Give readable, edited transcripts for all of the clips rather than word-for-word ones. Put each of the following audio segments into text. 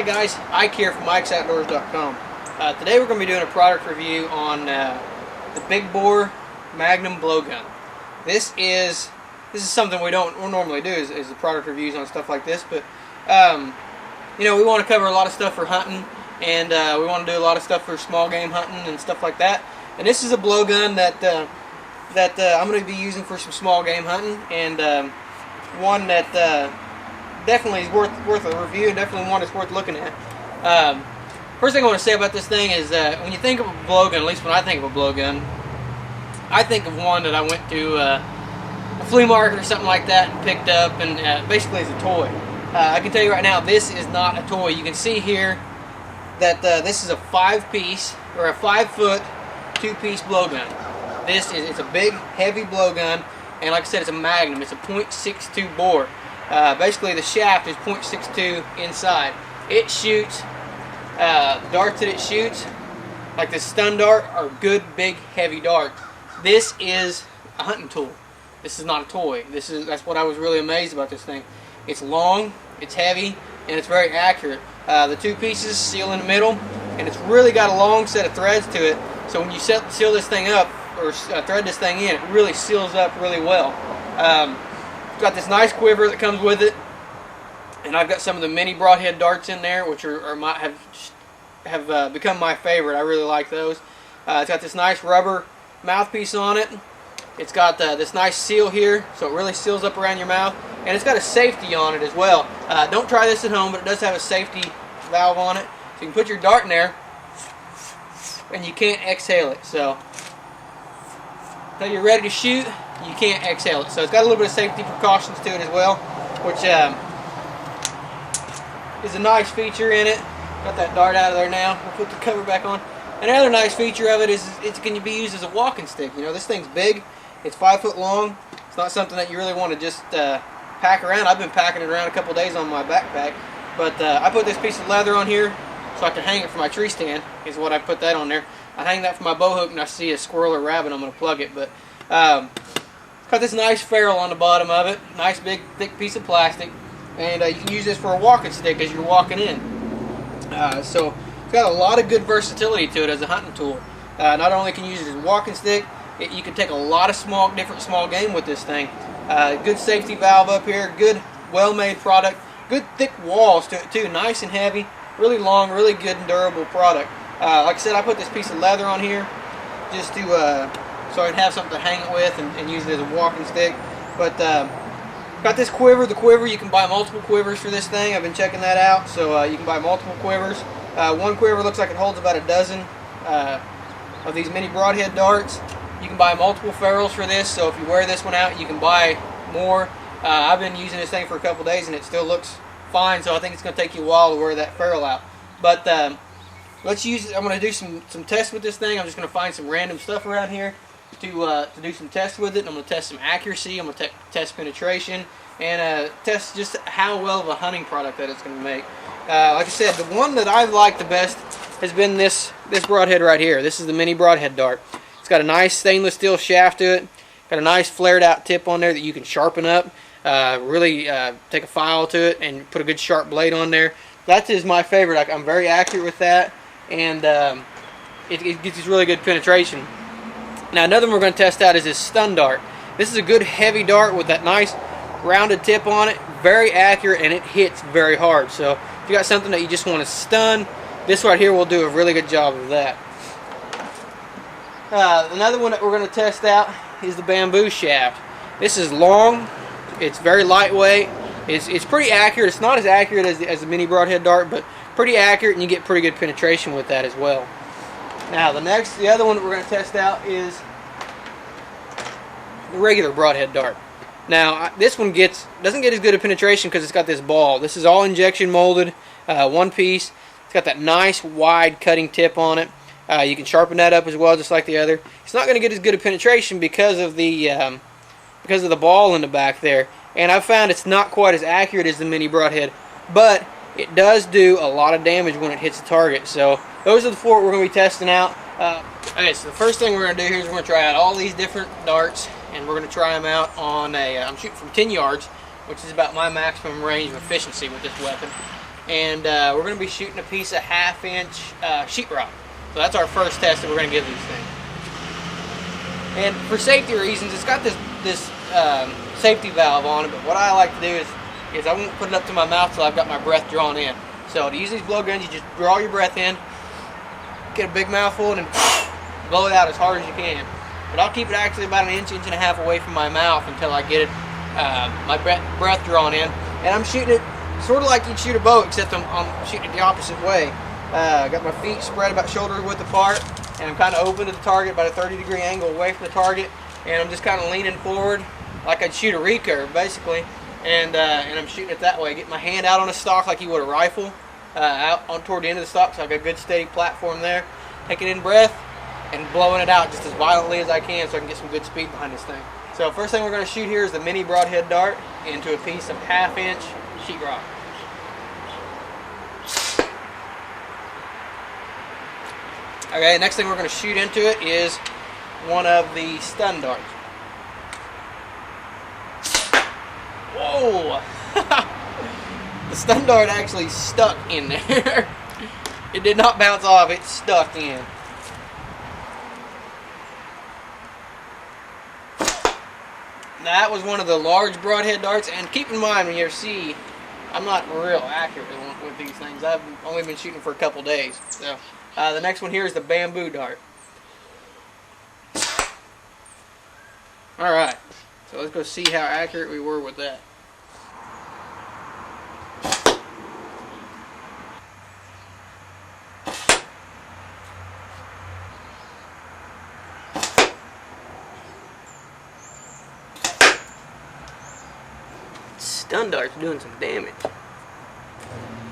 Hi guys, Ike here from IkesOutdoors.com. Today we're going to be doing a product review on the Big Bore Magnum blowgun. This is something we don't normally do is the product reviews on stuff like this, but you know, we want to cover a lot of stuff for hunting, and we want to do a lot of stuff for small game hunting and stuff like that. And this is a blowgun that I'm going to be using for some small game hunting, and one that definitely is worth a review. Definitely one that's worth looking at. First thing I want to say about this thing is that when you think of a blowgun, at least when I think of a blowgun, I think of one that I went to a flea market or something like that and picked up, and basically as a toy. I can tell you right now, this is not a toy. You can see here that this is a 5-piece or a 5-foot 2-piece blowgun. It's a big, heavy blowgun, and like I said, it's a Magnum. It's a .62 bore. Basically, the shaft is .62 inside. It shoots, darts that it shoots, like this stun dart, are good, big, heavy darts. This is a hunting tool. This is not a toy. That's what I was really amazed about this thing. It's long, it's heavy, and it's very accurate. The 2 pieces seal in the middle, and it's really got a long set of threads to it. So when you seal this thing up, or thread this thing in, it really seals up really well. Got this nice quiver that comes with it, and I've got some of the mini broadhead darts in there, which might have become my favorite. I really like those. It's got this nice rubber mouthpiece on it. It's got this nice seal here, so it really seals up around your mouth, and it's got a safety on it as well. Don't try this at home, but it does have a safety valve on it, so you can put your dart in there, and you can't exhale it. So until you're ready to shoot, you can't exhale it. So it's got a little bit of safety precautions to it as well, which is a nice feature in it. Got that dart out of there now. We'll put the cover back on. Another nice feature of it is it can be used as a walking stick. You know, this thing's big. It's 5 foot long. It's not something that you really want to just pack around. I've been packing it around a couple days on my backpack, but I put this piece of leather on here so I can hang it for my tree stand. Is what I put that on there. I hang that for my bow hook, and I see a squirrel or rabbit, I'm going to plug it. But got this nice ferrule on the bottom of it, nice big thick piece of plastic, and you can use this for a walking stick as you're walking in. So it's got a lot of good versatility to it as a hunting tool. Not only can you use it as a walking stick, you can take a lot of different small game with this thing. Good safety valve up here, good well-made product, good thick walls to it too, nice and heavy, really long, really good and durable product. Like I said, I put this piece of leather on here just to so I can have something to hang it with and use it as a walking stick. But got this quiver. The quiver, you can buy multiple quivers for this thing. I've been checking that out, so you can buy multiple quivers. One quiver looks like it holds about a dozen of these mini broadhead darts. You can buy multiple ferrules for this, so if you wear this one out, you can buy more. I've been using this thing for a couple days, and it still looks fine, so I think it's going to take you a while to wear that ferrule out. But let's use it. I'm going to do some tests with this thing. I'm just going to find some random stuff around here to do some tests with it. I'm going to test some accuracy. I'm going to test penetration, and test just how well of a hunting product that it's going to make. Like I said, the one that I've liked the best has been this broadhead right here. This is the mini broadhead dart. It's got a nice stainless steel shaft to it. Got a nice flared out tip on there that you can sharpen up. Really take a file to it and put a good sharp blade on there. That is my favorite. I'm very accurate with that, and it gets really good penetration. Now another one we're going to test out is this stun dart. This is a good heavy dart with that nice rounded tip on it. Very accurate, and it hits very hard. So if you got something that you just want to stun, this right here will do a really good job of that. Another one that we're going to test out is the bamboo shaft. This is long. It's very lightweight. It's pretty accurate. It's not as accurate as the mini broadhead dart, but pretty accurate, and you get pretty good penetration with that as well. Now the other one that we're going to test out is the regular broadhead dart. Now this one doesn't get as good a penetration because it's got this ball. This is all injection molded, one piece. It's got that nice wide cutting tip on it. You can sharpen that up as well, just like the other. It's not going to get as good a penetration because of the ball in the back there. And I've found it's not quite as accurate as the mini broadhead, but it does do a lot of damage when it hits the target. So those are the 4 we're going to be testing out. Okay, so the first thing we're going to do here is we're going to try out all these different darts, and we're going to try them out on I'm shooting from 10 yards, which is about my maximum range of efficiency with this weapon. and we're going to be shooting a piece of 1/2-inch sheetrock. So that's our first test that we're going to give these things. And for safety reasons, it's got this safety valve on it, but what I like to do is I won't put it up to my mouth till I've got my breath drawn in. So to use these blowguns, you just draw your breath in, get a big mouthful, and blow it out as hard as you can. But I'll keep it actually about an inch, 1.5 away from my mouth until I get it, my breath drawn in. And I'm shooting it sort of like you'd shoot a bow, except I'm shooting it the opposite way. Got my feet spread about shoulder width apart, and I'm kind of open to the target, about a 30-degree angle away from the target, and I'm just kind of leaning forward like I'd shoot a recurve, basically. And I'm shooting it that way. Get my hand out on the stock like you would a rifle, out on toward the end of the stock, so I got a good steady platform there. Taking in breath and blowing it out just as violently as I can, so I can get some good speed behind this thing. So first thing we're going to shoot here is the mini broadhead dart into a piece of 1/2-inch sheetrock. Okay, next thing we're going to shoot into it is one of the stun darts. Whoa! The stun dart actually stuck in there. It did not bounce off, it stuck in. That was one of the large broadhead darts, and keep in mind when you see, I'm not real accurate with these things. I've only been shooting for a couple days. So the next one here is the bamboo dart. Alright, so let's go see how accurate we were with that. Stun dart's doing some damage.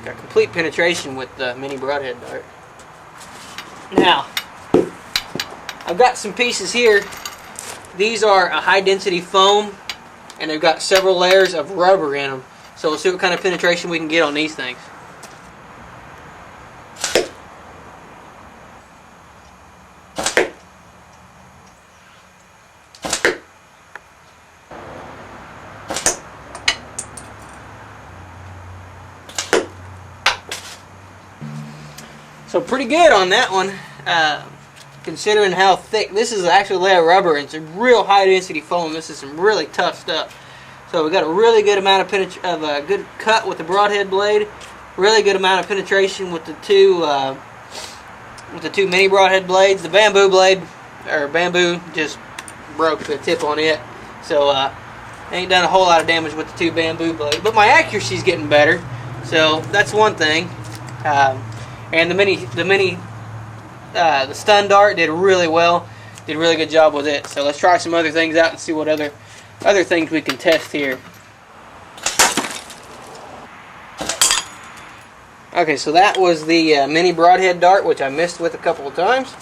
Got complete penetration with the mini broadhead dart. Now, I've got some pieces here. These are a high density foam, and they've got several layers of rubber in them. So we'll see what kind of penetration we can get on these things. So pretty good on that one, considering how thick. This is actually a layer of rubber, and it's a real high density foam. This is some really tough stuff. So we got a really good amount of a good cut with the broadhead blade, really good amount of penetration with the two mini broadhead blades. The bamboo blade, or bamboo, just broke the tip on it. So ain't done a whole lot of damage with the two bamboo blades. But my accuracy's getting better, so that's one thing. And the stun dart did really well. Did a really good job with it. So let's try some other things out and see what other things we can test here. Okay, so that was the mini broadhead dart, which I missed with a couple of times,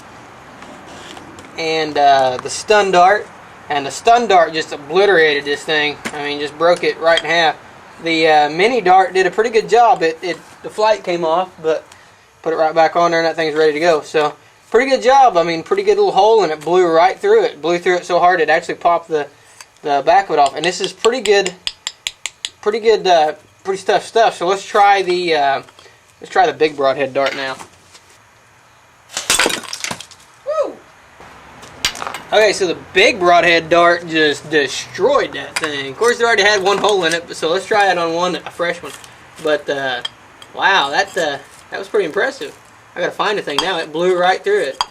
and the stun dart. And the stun dart just obliterated this thing. I mean, just broke it right in half. The mini dart did a pretty good job. The flight came off, but put it right back on there and that thing's ready to go. So pretty good job. I mean, pretty good little hole, and it blew right through it. Blew through it so hard it actually popped the back of it off. And this is pretty tough stuff. So let's try the big broadhead dart now. Woo! Okay, so the big broadhead dart just destroyed that thing. Of course, it already had one hole in it, so let's try it on a fresh one. But wow, that was pretty impressive. I gotta find the thing now. It blew right through it.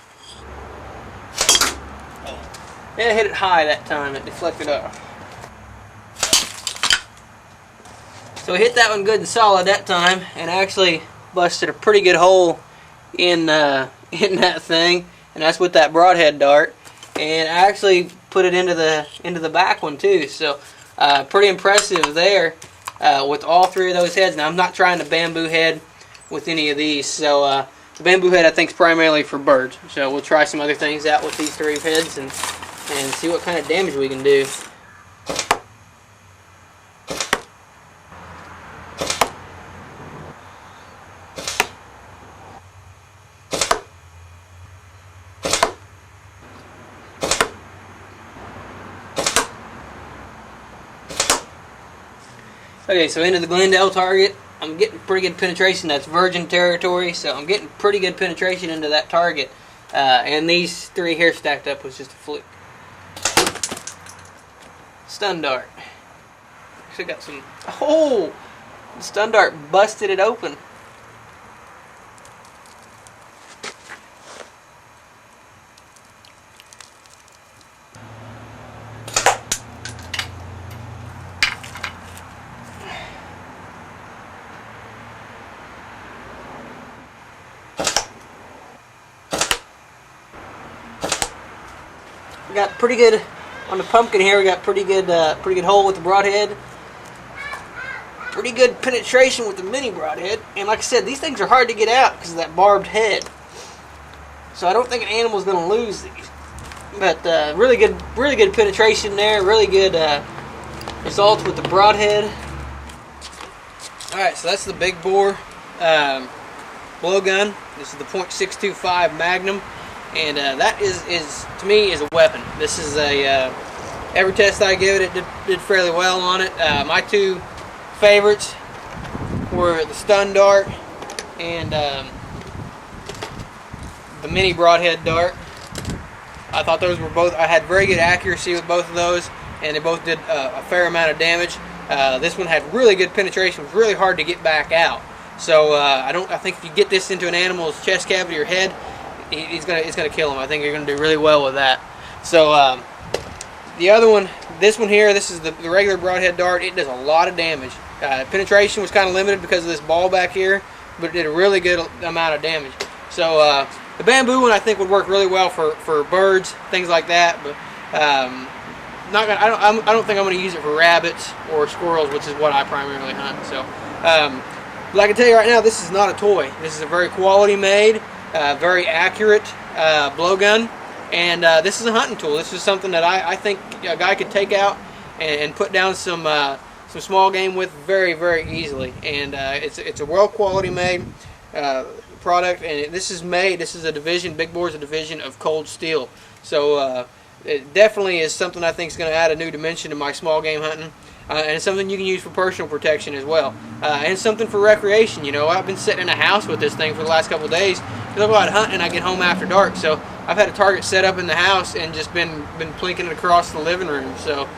It hit it high that time. It deflected off. So it hit that one good and solid that time, and actually busted a pretty good hole in that thing. And that's with that broadhead dart. And I actually put it into the back one too. So pretty impressive there with all three of those heads. Now I'm not trying the bamboo head with any of these, so the bamboo head I think is primarily for birds. So we'll try some other things out with these three heads and see what kind of damage we can do. Okay, so into the Glendale target. I'm getting pretty good penetration. That's virgin territory, so I'm getting pretty good penetration into that target. And these 3 here stacked up was just a fluke. Stun dart. Actually got some. Oh, the stun dart busted it open. We got pretty good on the pumpkin here. We got pretty good hole with the broadhead. Pretty good penetration with the mini broadhead. And like I said, these things are hard to get out because of that barbed head. So I don't think an animal is going to lose these. But really good penetration there. Really good results with the broadhead. All right, so that's the Big Bore Blowgun. This is the .625 Magnum. And that is to me is a weapon. This is a every test I give it did fairly well on it. My 2 favorites were the stun dart and the mini broadhead dart. I thought those were both. I had very good accuracy with both of those, and they both did a fair amount of damage. This one had really good penetration. It was really hard to get back out. So I think if you get this into an animal's chest cavity or head, it's gonna kill him. I think you're gonna do really well with that. So the other one, this one here, this is the regular broadhead dart. It does a lot of damage. Penetration was kind of limited because of this ball back here, but it did a really good amount of damage. So the bamboo one I think would work really well for birds, things like that. But I don't think I'm gonna use it for rabbits or squirrels, which is what I primarily hunt. So, but I can tell you right now, this is not a toy. This is a very quality made. Very accurate blowgun, and this is a hunting tool. This is something that I think a guy could take out and put down some small game with very, very easily. And it's a well quality made product, and this is a division. Big Bore is a division of Cold Steel, so it definitely is something I think is going to add a new dimension to my small game hunting. And it's something you can use for personal protection as well, and something for recreation. You know, I've been sitting in a house with this thing for the last couple of days because I go out hunting and I get home after dark. So I've had a target set up in the house and just been plinking it across the living room. So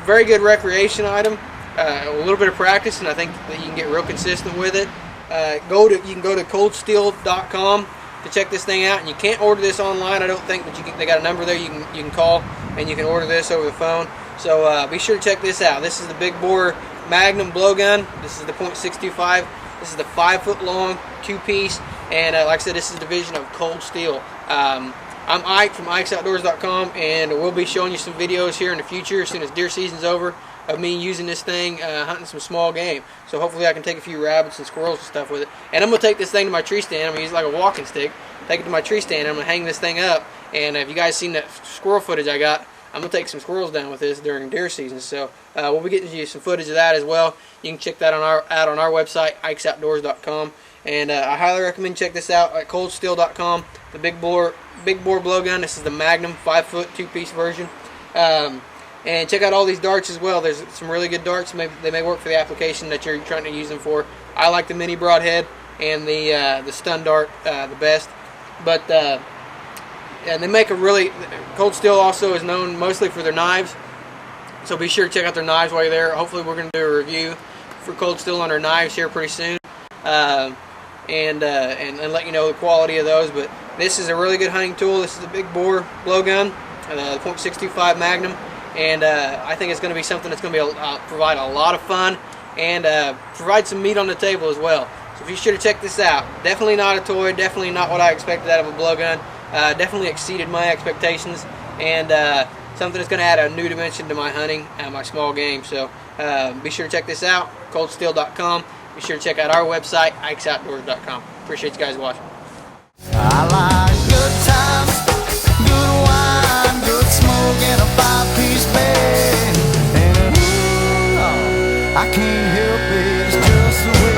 very good recreation item. A little bit of practice, and I think that you can get real consistent with it. You can go to coldsteel.com to check this thing out, and you can't order this online, I don't think, but they got a number there you can call and you can order this over the phone. So be sure to check this out. This is the Big Bore Magnum Blowgun. This is the .625. This is the 5-foot long 2-piece, and like I said, this is a division of Cold Steel. I'm Ike from IkesOutdoors.com, and we'll be showing you some videos here in the future as soon as deer season's over of me using this thing hunting some small game. So hopefully I can take a few rabbits and squirrels and stuff with it. And I'm going to take this thing to my tree stand. I'm going to use it like a walking stick. Take it to my tree stand, and I'm going to hang this thing up. And if you guys seen that squirrel footage I got, I'm going to take some squirrels down with this during deer season. So we'll be getting you some footage of that as well. You can check that out on our website, IkesOutdoors.com. And I highly recommend check this out at coldsteel.com. The Big Bore Blowgun. This is the Magnum 5-foot 2-piece version. And check out all these darts as well. There's some really good darts. They may work for the application that you're trying to use them for. I like the mini broadhead and the stun dart the best. But and they make a really... Cold Steel also is known mostly for their knives. So be sure to check out their knives while you're there. Hopefully we're going to do a review for Cold Steel on their knives here pretty soon. And let you know the quality of those. But this is a really good hunting tool. This is the Big Bore Blowgun, the .625 Magnum. And I think it's going to be something that's going to provide a lot of fun and provide some meat on the table as well. So be sure to check this out. Definitely not a toy. Definitely not what I expected out of a blowgun. Definitely exceeded my expectations, and something that's going to add a new dimension to my hunting and my small game. So be sure to check this out, coldsteel.com. Be sure to check out our website, IkesOutdoors.com. Appreciate you guys watching. I like good times, good wine, good smoke, and a 5-piece bed. And I can't help it, it's just the way